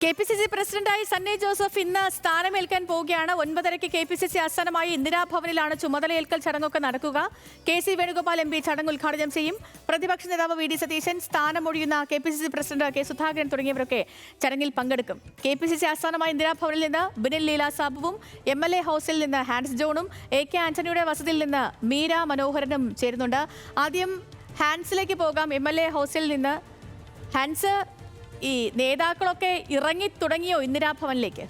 KPCC പ്രസിഡന്റായി സണ്ണി ജോസഫ് ഇന്ന് സ്ഥാനമേൽക്കാൻ പോവുകയാണ്. 9:30 KPCC ആസ്ഥാനമായി ഇന്ദിരാഭവനിലാണ് ചുമതലയേൽക്കൽ ചടങ്ങൊക്കെ നടക്കുക. KC വേണുഗോപാൽ MP ചടങ്ങ് ഉദ്ഘാടനം ചെയ്യും. പ്രതിപക്ഷ നേതാവ് VD സതീശൻ, സ്ഥാനമൊഴിയുന്ന KPCC പ്രസിഡന്റ് K സുധാകരൻ തുടങ്ങിയവരൊക്കെ ചടങ്ങിൽ പങ്കെടുക്കും. KPCC ആസ്ഥാനമായ ഇന്ദിരാഭവനിൽ നിന്ന് ബിനിൽ ലീല സാബുവും MLA ഹൗസിൽ നിന്ന് ഹാൻസ് ജോണും AK ആന്റണിയുടെ വസതിയിൽ നിന്ന് മീര മനോഹരനും ചേരുന്നുണ്ട്. ആദ്യം ഹാൻസിലേക്ക് പോകാം. MLA ഹൗസിൽ നിന്ന് ഹാൻസ്, ഈ നേതാക്കളൊക്കെ ഇറങ്ങി തുടങ്ങിയോ ഇന്ദിരാഭവനിലേക്ക്?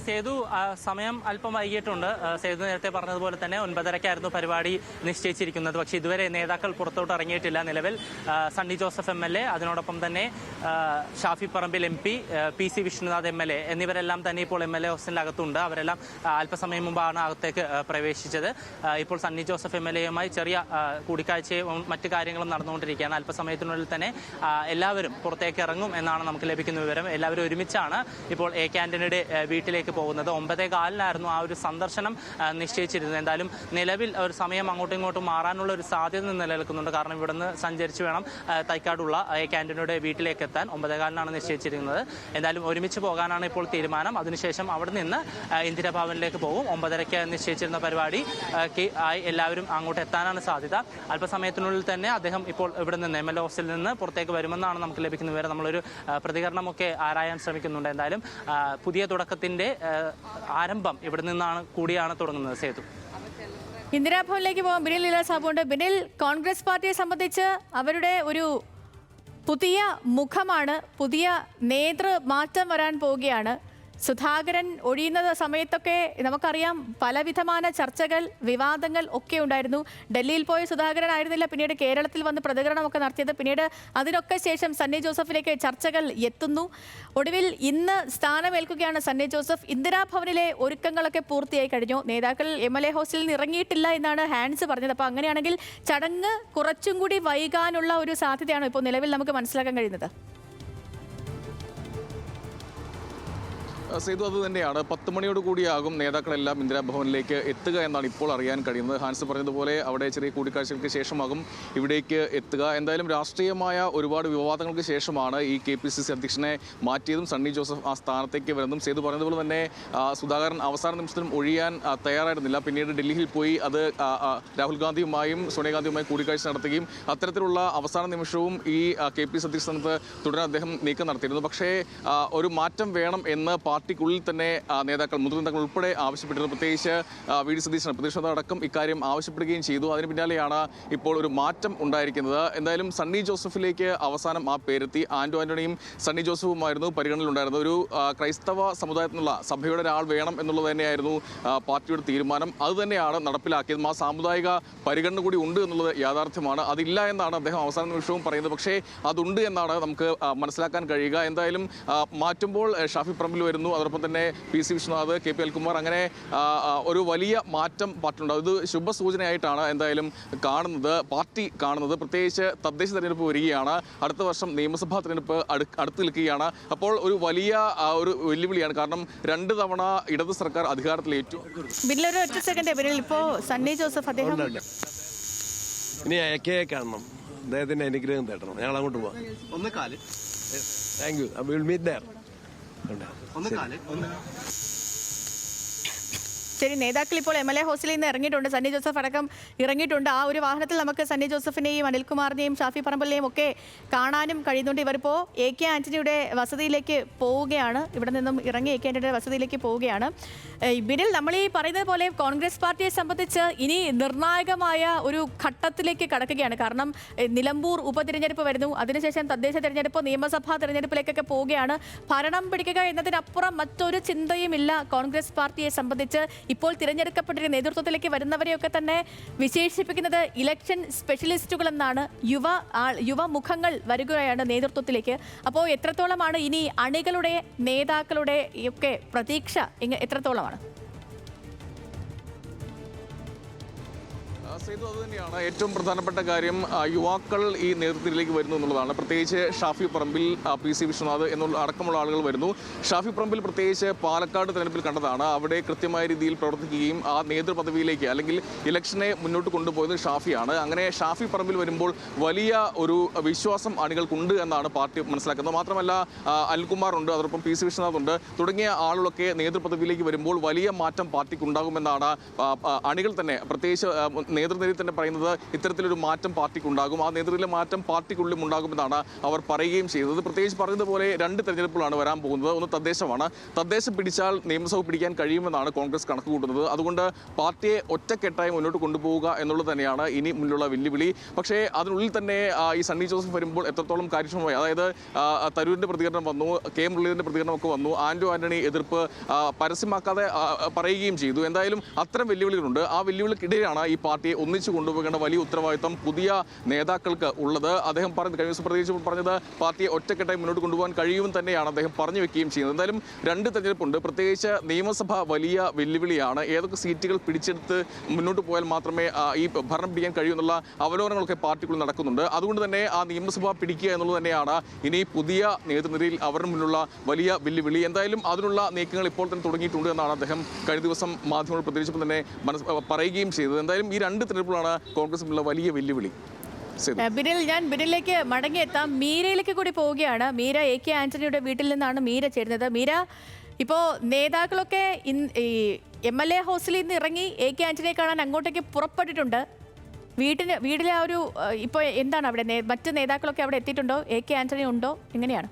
സേതു, സമയം അല്പം വൈകിട്ടുണ്ട്. സേതു നേരത്തെ പറഞ്ഞതുപോലെ തന്നെ 9:30 പരിപാടി നിശ്ചയിച്ചിരിക്കുന്നത്. പക്ഷേ ഇതുവരെ നേതാക്കൾ പുറത്തോട്ട് ഇറങ്ങിയിട്ടില്ല. നിലവിൽ സണ്ണി ജോസഫ് MLA, അതിനോടൊപ്പം തന്നെ Shafi Parambil MP, PC Vishnunath MLA എന്നിവരെല്ലാം തന്നെ ഇപ്പോൾ MLA ഹൗസിനകത്തുണ്ട്. അവരെല്ലാം അല്പസമയം മുമ്പാണ് അകത്തേക്ക് പ്രവേശിച്ചത്. ഇപ്പോൾ സണ്ണി ജോസഫ് MLAയുമായി ചെറിയ കൂടിക്കാഴ്ചയും മറ്റു കാര്യങ്ങളും നടന്നുകൊണ്ടിരിക്കുകയാണ്. അല്പസമയത്തിനുള്ളിൽ തന്നെ എല്ലാവരും പുറത്തേക്ക് ഇറങ്ങും എന്നാണ് നമുക്ക് ലഭിക്കുന്ന വിവരം. എല്ലാവരും ഒരുമിച്ചാണ് ഇപ്പോൾ AK ആന്റണിയുടെ വീട്ടിലേക്ക് പോകുന്നത്. 9:15 ആ ഒരു സന്ദർശനം നിശ്ചയിച്ചിരുന്നത്. എന്തായാലും നിലവിൽ ഒരു സമയം അങ്ങോട്ടും ഇങ്ങോട്ടും മാറാനുള്ള ഒരു സാധ്യത നിലനിൽക്കുന്നുണ്ട്. കാരണം ഇവിടുന്ന് സഞ്ചരിച്ച് വേണം തൈക്കാടുള്ള AK ആന്റണിയുടെ വീട്ടിലേക്ക് എത്താൻ. 9:15 നിശ്ചയിച്ചിരിക്കുന്നത്. എന്തായാലും ഒരുമിച്ച് പോകാനാണ് ഇപ്പോൾ തീരുമാനം. അതിനുശേഷം അവിടെ നിന്ന് ഇന്ദിരാഭവനിലേക്ക് പോകും. 9:30 നിശ്ചയിച്ചിരുന്ന പരിപാടി എല്ലാവരും അങ്ങോട്ട് എത്താനാണ് സാധ്യത. അല്പസമയത്തിനുള്ളിൽ തന്നെ അദ്ദേഹം ഇപ്പോൾ ഇവിടെ നിന്ന് MLA ഹൗസിൽ നിന്ന് പുറത്തേക്ക് വരുമെന്നാണ് നമുക്ക് ലഭിക്കുന്ന വിവരം. നമ്മളൊരു പ്രതികരണമൊക്കെ ആരായാൻ ശ്രമിക്കുന്നുണ്ട്. എന്തായാലും പുതിയ തുടക്കത്തിന്റെ ആരംഭം ഇവിടെ നിന്നാണ് കൂടിയാണ് തുടങ്ങുന്നത്. സേതു, ഇന്ദിരാഭവനിലേക്ക് പോകാൻ ബിനിൽ ലീല സാബുണ്ട്. ബിനിൽ, കോൺഗ്രസ് പാർട്ടിയെ സംബന്ധിച്ച് അവരുടെ ഒരു പുതിയ മുഖമാണ്, പുതിയ നേതൃമാറ്റം വരാൻ പോവുകയാണ്. സുധാകരൻ ഒഴിയുന്ന സമയത്തൊക്കെ നമുക്കറിയാം പലവിധമായ ചർച്ചകൾ, വിവാദങ്ങൾ ഒക്കെ ഉണ്ടായിരുന്നു. ഡൽഹിയിൽ പോയ സുധാകരൻ ആയിരുന്നില്ല പിന്നീട് കേരളത്തിൽ വന്ന് പ്രതികരണമൊക്കെ നടത്തിയത്. പിന്നീട് അതിനൊക്കെ ശേഷം സണ്ണി ജോസഫിലേക്ക് ചർച്ചകൾ എത്തുന്നു. ഒടുവിൽ ഇന്ന് സ്ഥാനമേൽക്കുകയാണ് സണ്ണി ജോസഫ്. ഇന്ദിരാഭവനിലെ ഒരുക്കങ്ങളൊക്കെ പൂർത്തിയായി കഴിഞ്ഞു. നേതാക്കൾ MLA ഹൗസിൽ നിന്ന് ഇറങ്ങിയിട്ടില്ല എന്നാണ് ഹാൻസ് പറഞ്ഞത്. അപ്പോൾ അങ്ങനെയാണെങ്കിൽ ചടങ്ങ് കുറച്ചും കൂടി വൈകാനുള്ള ഒരു സാധ്യതയാണ് ഇപ്പോൾ നിലവിൽ നമുക്ക് മനസ്സിലാക്കാൻ കഴിയുന്നത്. സേതു, അത് തന്നെയാണ്. 10 മണിയോട് കൂടിയാകും നേതാക്കളെല്ലാം ഇന്ദിരാഭവനിലേക്ക് എത്തുക എന്നാണ് ഇപ്പോൾ അറിയാൻ കഴിയുന്നത്. ഹാൻസ് പറഞ്ഞതുപോലെ അവിടെ ചെറിയ കൂടിക്കാഴ്ചകൾക്ക് ശേഷമാകും ഇവിടേക്ക് എത്തുക. എന്തായാലും രാഷ്ട്രീയമായ ഒരുപാട് വിവാദങ്ങൾക്ക് ശേഷമാണ് ഈ KPCC അധ്യക്ഷനെ മാറ്റിയതും സണ്ണി ജോസഫ് ആ സ്ഥാനത്തേക്ക് വരുന്നതും. സേതു പറഞ്ഞതുപോലെ തന്നെ സുധാകരൻ അവസാന നിമിഷത്തിലും ഒഴിയാൻ തയ്യാറായിരുന്നില്ല. പിന്നീട് ഡൽഹിയിൽ പോയി അത് രാഹുൽ ഗാന്ധിയുമായും സോണിയാഗാന്ധിയുമായി കൂടിക്കാഴ്ച നടത്തുകയും അത്തരത്തിലുള്ള അവസാന നിമിഷവും ഈ KPCC അധ്യക്ഷ സ്ഥാനത്ത് തുടരാൻ അദ്ദേഹം നീക്കം നടത്തിയിരുന്നു. പക്ഷേ ഒരു മാറ്റം വേണം എന്ന് പാർട്ടിക്കുള്ളിൽ തന്നെ നേതാക്കൾ, മുതിർന്ന നേതാക്കൾ ഉൾപ്പെടെ ആവശ്യപ്പെട്ടിരുന്നു. പ്രത്യേകിച്ച് VD സതീശൻ പ്രതിപക്ഷ അടക്കം ഇക്കാര്യം ആവശ്യപ്പെടുകയും ചെയ്തു. അതിന് പിന്നാലെയാണ് ഇപ്പോൾ ഒരു മാറ്റം ഉണ്ടായിരിക്കുന്നത്. എന്തായാലും സണ്ണി ജോസഫിലേക്ക് അവസാനം ആ പേരെത്തി. ആന്റണിയും സണ്ണി ജോസഫുമായിരുന്നു പരിഗണനയിലുണ്ടായിരുന്നത്. ഒരു ക്രൈസ്തവ സമുദായത്തിൽ നിന്നുള്ള സഭയുടെ ഒരാൾ വേണം എന്നുള്ളത് തന്നെയായിരുന്നു പാർട്ടിയുടെ തീരുമാനം. അതുതന്നെയാണ് നടപ്പിലാക്കിയതും. ആ സാമുദായിക പരിഗണന കൂടി ഉണ്ട് എന്നുള്ളത് യാഥാർത്ഥ്യമാണ്. അതില്ല എന്നാണ് അദ്ദേഹം അവസാന നിമിഷവും പറയുന്നത്. പക്ഷേ അതുണ്ട് എന്നാണ് നമുക്ക് മനസ്സിലാക്കാൻ കഴിയുക. എന്തായാലും മാറ്റുമ്പോൾ ഷാഫി പറമ്പിൽ വരുന്നു. അതോടൊപ്പം തന്നെ PC വിഷ്ണുനാഥ്, KP അനിൽകുമാർ, അങ്ങനെ ഒരു വലിയ മാറ്റം പാർട്ടിയുണ്ടാവും. ഇത് ശുഭസൂചനയായിട്ടാണ് എന്തായാലും പാർട്ടി കാണുന്നത്. പ്രത്യേകിച്ച് തദ്ദേശ തെരഞ്ഞെടുപ്പ് വരികയാണ്. അടുത്ത വർഷം നിയമസഭാ തെരഞ്ഞെടുപ്പ് അടുത്ത് നിൽക്കുകയാണ്. അപ്പോൾ ഒരു വലിയ ഒരു വെല്ലുവിളിയാണ്. കാരണം 2 തവണ ഇടത് സർക്കാർ അധികാരത്തിലേറ്റു. ഇപ്പോൾ സണ്ണി ജോസഫ് അദ്ദേഹം ഇനി AK കാണണം, അദ്ദേഹത്തിന്റെ അനുഗ്രഹം തേടണം. ഞങ്ങൾ അങ്ങോട്ട് പോവാം. Thank you. Will meet there. ശരി, നേതാക്കൾ ഇപ്പോൾ MLA ഹൗസിൽ നിന്ന് ഇറങ്ങിയിട്ടുണ്ട്. സണ്ണി ജോസഫ് അടക്കം ഇറങ്ങിയിട്ടുണ്ട്. ആ ഒരു വാഹനത്തിൽ നമുക്ക് സണ്ണി ജോസഫിനെയും അനിൽകുമാറിനെയും ഷാഫി പറമ്പലിനെയും ഒക്കെ കാണാനും കഴിയുന്നുണ്ട്. ഇവരിപ്പോൾ AK ആന്റണിയുടെ വസതിയിലേക്ക് പോവുകയാണ്. ഇവിടെ നിന്നും ഇറങ്ങി AK ആന്റണിയുടെ വസതിയിലേക്ക് പോവുകയാണ്. ബിനിൽ, നമ്മൾ ഈ പറയുന്നത് പോലെ കോൺഗ്രസ് പാർട്ടിയെ സംബന്ധിച്ച് ഇനി നിർണായകമായ ഒരു ഘട്ടത്തിലേക്ക് കടക്കുകയാണ്. കാരണം നിലമ്പൂർ ഉപതിരഞ്ഞെടുപ്പ് വരുന്നു. അതിനുശേഷം തദ്ദേശ തെരഞ്ഞെടുപ്പ്, നിയമസഭാ തെരഞ്ഞെടുപ്പിലേക്കൊക്കെ പോവുകയാണ്. ഭരണം പിടിക്കുക എന്നതിനപ്പുറം മറ്റൊരു ചിന്തയുമില്ല കോൺഗ്രസ് പാർട്ടിയെ സംബന്ധിച്ച്. ഇപ്പോൾ തിരഞ്ഞെടുക്കപ്പെട്ടിരുന്ന നേതൃത്വത്തിലേക്ക് വരുന്നവരെയൊക്കെ തന്നെ വിശേഷിപ്പിക്കുന്നത് ഇലക്ഷൻ സ്പെഷ്യലിസ്റ്റുകൾ എന്നാണ്. യുവമുഖങ്ങൾ വരികയാണ് നേതൃത്വത്തിലേക്ക്. അപ്പോൾ എത്രത്തോളമാണ് ഇനി അണികളുടെ, നേതാക്കളുടെ ഒക്കെ പ്രതീക്ഷ എത്രത്തോളമാണ്? സേതു, അത് തന്നെയാണ് ഏറ്റവും പ്രധാനപ്പെട്ട കാര്യം. യുവാക്കൾ ഈ നേതൃത്വത്തിലേക്ക് വരുന്നു എന്നുള്ളതാണ്. പ്രത്യേകിച്ച് ഷാഫി പറമ്പിൽ, PC വിശ്വനാഥ് എന്നുള്ള അടക്കമുള്ള ആളുകൾ വരുന്നു. ഷാഫി പറമ്പിൽ പ്രത്യേകിച്ച് പാലക്കാട് തെരഞ്ഞെടുപ്പിൽ കണ്ടതാണ്. അവിടെ കൃത്യമായ രീതിയിൽ പ്രവർത്തിക്കുകയും ആ നേതൃപദവിയിലേക്ക് അല്ലെങ്കിൽ ഇലക്ഷനെ മുന്നോട്ട് കൊണ്ടുപോയത് ഷാഫിയാണ്. അങ്ങനെ ഷാഫി പറമ്പിൽ വരുമ്പോൾ വലിയ ഒരു വിശ്വാസം അണികൾക്കുണ്ട് എന്നാണ് പാർട്ടി മനസ്സിലാക്കുന്നത്. മാത്രമല്ല അനിൽകുമാർ ഉണ്ട്, അതോടൊപ്പം PC വിശ്വനാഥ് ഉണ്ട്, തുടങ്ങിയ ആളുകളൊക്കെ നേതൃപദവിയിലേക്ക് വരുമ്പോൾ വലിയ മാറ്റം പാർട്ടിക്ക് ഉണ്ടാകുമെന്നാണ് അണികൾ തന്നെ, പ്രത്യേകിച്ച് നേതൃനിരയിൽ തന്നെ പറയുന്നത്. ഇത്തരത്തിലൊരു മാറ്റം പാർട്ടിക്കുണ്ടാകും, ആ നേതൃത്വത്തിലെ മാറ്റം പാർട്ടിക്കുള്ളിൽ ഉണ്ടാകുമെന്നാണ് അവർ പറയുകയും ചെയ്തത്. പ്രത്യേകിച്ച് പറഞ്ഞതുപോലെ 2 തെരഞ്ഞെടുപ്പുകളാണ് വരാൻ പോകുന്നത്. ഒന്ന് തദ്ദേശമാണ്. തദ്ദേശം പിടിച്ചാൽ നിയമസഭ പിടിക്കാൻ കഴിയുമെന്നാണ് കോൺഗ്രസ് കണക്ക് കൂട്ടുന്നത്. അതുകൊണ്ട് പാർട്ടിയെ ഒറ്റക്കെട്ടായി മുന്നോട്ട് കൊണ്ടുപോവുക എന്നുള്ളത് തന്നെയാണ് ഇനി മുന്നിലുള്ള വെല്ലുവിളി. പക്ഷേ അതിനുള്ളിൽ തന്നെ ഈ സണ്ണി ജോസഫ് വരുമ്പോൾ എത്രത്തോളം കാര്യക്ഷമമായി, അതായത് തരൂരിൻ്റെ പ്രതികരണം വന്നു, K മുരളീധരൻ്റെ പ്രതികരണമൊക്കെ വന്നു, ആന്റണി എതിർപ്പ് പരസ്യമാക്കാതെ പറയുകയും ചെയ്തു. എന്തായാലും അത്തരം വെല്ലുവിളികളുണ്ട്. ആ വെല്ലുവിളിക്കിടെയാണ് ഈ പാർട്ടിയെ ഒന്നിച്ചു കൊണ്ടുപോകേണ്ട വലിയ ഉത്തരവാദിത്തം പുതിയ നേതാക്കൾക്ക് ഉള്ളത്. അദ്ദേഹം കഴിഞ്ഞ ദിവസം പ്രത്യേകിച്ച് പറഞ്ഞത് പാർട്ടിയെ ഒറ്റക്കെട്ടായി മുന്നോട്ട് കൊണ്ടുപോകാൻ കഴിയുമെന്ന് തന്നെയാണ് അദ്ദേഹം പറഞ്ഞു വെക്കുകയും ചെയ്യുന്നത്. എന്തായാലും 2 തെരഞ്ഞെടുപ്പുണ്ട്. പ്രത്യേകിച്ച് നിയമസഭ വലിയ വെല്ലുവിളിയാണ്. ഏതൊക്കെ സീറ്റുകൾ പിടിച്ചെടുത്ത് മുന്നോട്ട് പോയാൽ മാത്രമേ ഈ ഭരണം പിടിക്കാൻ കഴിയൂ എന്നുള്ള അവലോകനങ്ങളൊക്കെ പാർട്ടിക്കുള്ളിൽ നടക്കുന്നുണ്ട്. അതുകൊണ്ട് തന്നെ ആ നിയമസഭ പിടിക്കുക എന്നുള്ളത് തന്നെയാണ് ഇനി പുതിയ നേതൃനിരയിൽ അവരുടെ മുന്നിലുള്ള വലിയ വെല്ലുവിളി. എന്തായാലും അതിനുള്ള നീക്കങ്ങൾ ഇപ്പോൾ തന്നെ തുടങ്ങിയിട്ടുണ്ട് എന്നാണ് അദ്ദേഹം കഴിഞ്ഞ ദിവസം മാധ്യമങ്ങൾ പ്രതികരിച്ചപ്പോൾ തന്നെ പറയുകയും ചെയ്തത്. എന്തായാലും ഈ 2 തെരഞ്ഞെടുപ്പുകളാണ് കോൺഗ്രസിനുള്ള വലിയ വെല്ലുവിളി. ഞാൻ ബിനിലേക്ക് മടങ്ങിയെത്താം. മീരയിലേക്ക് കൂടി പോവുകയാണ്. മീര AK ആന്റണിയുടെ വീട്ടിൽ നിന്നാണ് മീര ചേരുന്നത്. മീര, ഇപ്പോൾ നേതാക്കളൊക്കെ ഈ MLA ഹൗസിൽ നിന്ന് ഇറങ്ങി AK ആന്റണിയെ കാണാൻ അങ്ങോട്ടേക്ക് പുറപ്പെട്ടിട്ടുണ്ട്. വീട്ടിലെ ആ ഒരു ഇപ്പോൾ എന്താണ് അവിടെ മറ്റ് നേതാക്കളൊക്കെ അവിടെ എത്തിയിട്ടുണ്ടോ? AK ആന്റണി ഉണ്ടോ? എങ്ങനെയാണ്?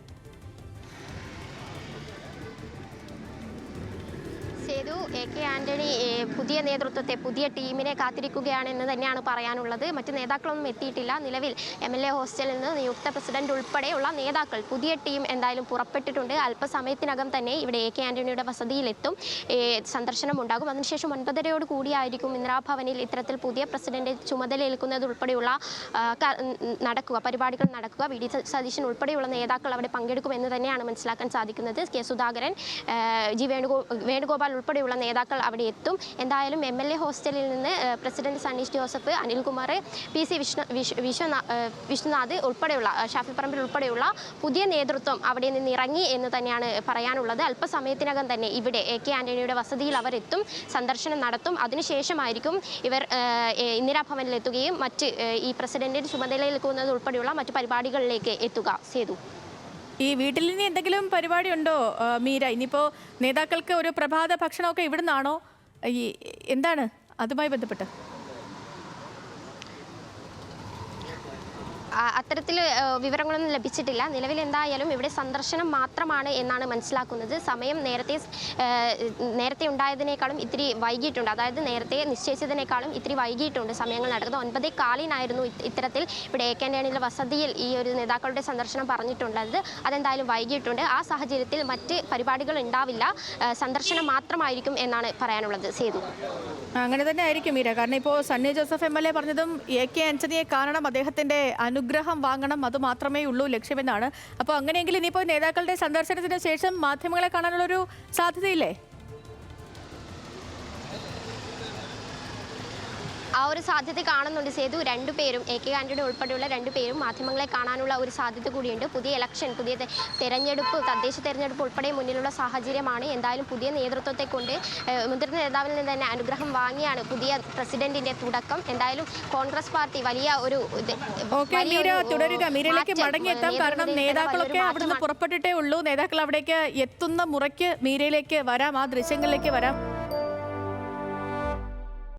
സേതു, AK ആന്റണി പുതിയ നേതൃത്വത്തെ, പുതിയ ടീമിനെ കാത്തിരിക്കുകയാണെന്ന് തന്നെയാണ് പറയാനുള്ളത്. മറ്റ് നേതാക്കളൊന്നും എത്തിയിട്ടില്ല. നിലവിൽ MLA ഹോസ്റ്റലിൽ നിന്ന് നിയുക്ത പ്രസിഡന്റ് ഉൾപ്പെടെയുള്ള നേതാക്കൾ, പുതിയ ടീം എന്തായാലും പുറപ്പെട്ടിട്ടുണ്ട്. അല്പസമയത്തിനകം തന്നെ ഇവിടെ AK ആന്റണിയുടെ വസതിയിലെത്തും, സന്ദർശനം ഉണ്ടാകും. അതിനുശേഷം 9:30 കൂടിയായിരിക്കും ഇന്ദിരാഭവനിൽ ഇത്തരത്തിൽ പുതിയ പ്രസിഡന്റ് ചുമതലയേൽക്കുന്നത് ഉൾപ്പെടെയുള്ള പരിപാടികൾ നടക്കുക. VD സതീശൻ ഉൾപ്പെടെയുള്ള നേതാക്കൾ അവിടെ പങ്കെടുക്കുമെന്ന് തന്നെയാണ് മനസ്സിലാക്കാൻ സാധിക്കുന്നത്. K സുധാകരൻ, G വേണുഗോപാൽ ഉൾപ്പെടെയുള്ള നേതാക്കൾ അവിടെ എത്തും. എന്തായാലും MLA ഹോസ്റ്റലിൽ നിന്ന് പ്രസിഡന്റ് സണ്ണി ജോസഫ്, അനിൽകുമാർ, PC വിശ്വനാഥ് ഉൾപ്പെടെയുള്ള ഷാഫി പറമ്പിൽ ഉൾപ്പെടെയുള്ള പുതിയ നേതൃത്വം അവിടെ നിന്ന് ഇറങ്ങി എന്ന് തന്നെയാണ് പറയാനുള്ളത്. അല്പസമയത്തിനകം തന്നെ ഇവിടെ AK ആന്റണിയുടെ വസതിയിൽ അവർ എത്തും, സന്ദർശനം നടത്തും. അതിനുശേഷമായിരിക്കും ഇവർ ഇന്ദിരാഭവനിലെത്തുകയും മറ്റ് ഈ പ്രസിഡന്റിന്റെ ചുമതലയേൽക്കുന്നത് ഉൾപ്പെടെയുള്ള മറ്റ് പരിപാടികളിലേക്ക് എത്തുക. സേതു, ഈ വീട്ടിൽ ഇനി എന്തെങ്കിലും പരിപാടി ഉണ്ടോ മീര? ഇനിയിപ്പോൾ നേതാക്കൾക്ക് ഒരു പ്രഭാത ഭക്ഷണമൊക്കെ ഇവിടുന്നാണോ? എന്താണ് അതുമായി ബന്ധപ്പെട്ട്? അത്തരത്തിൽ വിവരങ്ങളൊന്നും ലഭിച്ചിട്ടില്ല. നിലവിൽ എന്തായാലും ഇവിടെ സന്ദർശനം മാത്രമാണ് എന്നാണ് മനസ്സിലാക്കുന്നത്. സമയം നേരത്തെ ഉണ്ടായതിനേക്കാളും ഇത്തിരി വൈകിട്ടുണ്ട്. അതായത് നേരത്തെ നിശ്ചയിച്ചതിനേക്കാളും ഇത്തിരി വൈകിട്ടുണ്ട് സമയങ്ങൾ നടക്കുന്നത്. 9:15 ഇത്തരത്തിൽ ഇവിടെ AK ആന്റണിയുടെ വസതിയിൽ ഈ ഒരു നേതാക്കളുടെ സന്ദർശനം പറഞ്ഞിട്ടുള്ളത്. അതെന്തായാലും വൈകിട്ടുണ്ട്. ആ സാഹചര്യത്തിൽ മറ്റ് പരിപാടികൾ ഉണ്ടാവില്ല, സന്ദർശനം മാത്രമായിരിക്കും എന്നാണ് പറയാനുള്ളത്. സേതു, അങ്ങനെ തന്നെ ആയിരിക്കും മീര. കാരണം ഇപ്പോൾ സണ്ണി ജോസഫ് MLA പറഞ്ഞതും AK ആന്റണിയെ കാണണം, അദ്ദേഹത്തിൻ്റെ അനുഗ്രഹം വാങ്ങണം, അത് മാത്രമേ ഉള്ളൂ ലക്ഷ്യമെന്നാണ്. അപ്പോൾ അങ്ങനെയെങ്കിൽ ഇനിയിപ്പോൾ നേതാക്കളുടെ സന്ദർശനത്തിന് ശേഷം മാധ്യമങ്ങളെ കാണാനുള്ളൊരു സാധ്യതയില്ലേ? ആ ഒരു സാധ്യത കാണുന്നുണ്ട് സേതു. 2 പേരും AK ആന്റണി ഉൾപ്പെടെയുള്ള 2 പേരും മാധ്യമങ്ങളെ കാണാനുള്ള ഒരു സാധ്യത കൂടിയുണ്ട്. പുതിയ ഇലക്ഷൻ, പുതിയ തെരഞ്ഞെടുപ്പ്, തദ്ദേശ തെരഞ്ഞെടുപ്പ് ഉൾപ്പെടെ മുന്നിലുള്ള സാഹചര്യമാണ്. എന്തായാലും പുതിയ നേതൃത്വത്തെ കൊണ്ട് മുതിർന്ന നേതാവിൽ നിന്ന് തന്നെ അനുഗ്രഹം വാങ്ങിയാണ് പുതിയ പ്രസിഡന്റിന്റെ തുടക്കം. എന്തായാലും കോൺഗ്രസ് പാർട്ടി വലിയ ഒരു തുടരുക. മീരയിലേക്ക് മടങ്ങിയെത്താം. കാരണം നേതാക്കളൊക്കെ അവിടുന്ന് പുറപ്പെട്ടിട്ടേ ഉള്ളൂ. നേതാക്കൾ അവിടേക്ക് എത്തുന്ന മുറയ്ക്ക് മീരയിലേക്ക് വരാം, ആ ദൃശ്യങ്ങളിലേക്ക് വരാം.